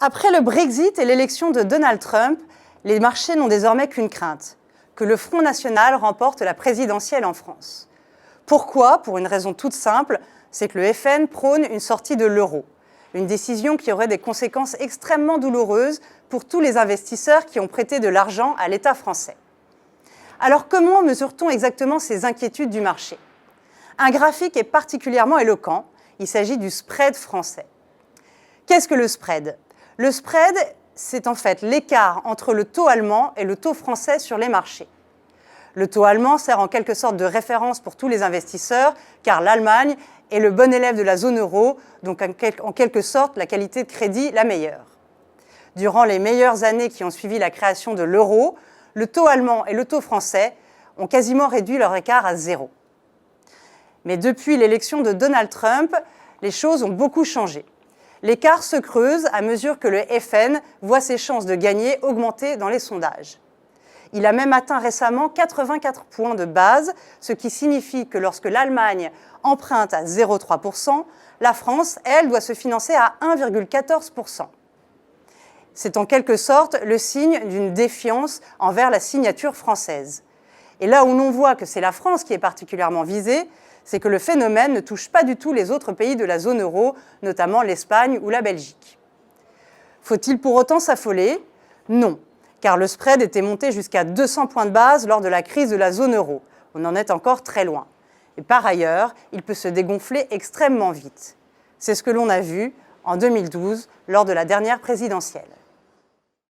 Après le Brexit et l'élection de Donald Trump, les marchés n'ont désormais qu'une crainte, que le Front National remporte la présidentielle en France. Pourquoi? Pour une raison toute simple, c'est que le FN prône une sortie de l'euro. Une décision qui aurait des conséquences extrêmement douloureuses pour tous les investisseurs qui ont prêté de l'argent à l'État français. Alors comment mesure-t-on exactement ces inquiétudes du marché? Un graphique est particulièrement éloquent, il s'agit du spread français. Qu'est-ce que le spread? Le spread, c'est en fait l'écart entre le taux allemand et le taux français sur les marchés. Le taux allemand sert en quelque sorte de référence pour tous les investisseurs, car l'Allemagne est le bon élève de la zone euro, donc en quelque sorte la qualité de crédit la meilleure. Durant les meilleures années qui ont suivi la création de l'euro, le taux allemand et le taux français ont quasiment réduit leur écart à zéro. Mais depuis l'élection de Donald Trump, les choses ont beaucoup changé. L'écart se creuse à mesure que le FN voit ses chances de gagner augmenter dans les sondages. Il a même atteint récemment 84 points de base, ce qui signifie que lorsque l'Allemagne emprunte à 0,3%, la France, elle, doit se financer à 1,14%. C'est en quelque sorte le signe d'une défiance envers la signature française. Et là où l'on voit que c'est la France qui est particulièrement visée, c'est que le phénomène ne touche pas du tout les autres pays de la zone euro, notamment l'Espagne ou la Belgique. Faut-il pour autant s'affoler? Non, car le spread était monté jusqu'à 200 points de base lors de la crise de la zone euro. On en est encore très loin. Et par ailleurs, il peut se dégonfler extrêmement vite. C'est ce que l'on a vu en 2012 lors de la dernière présidentielle.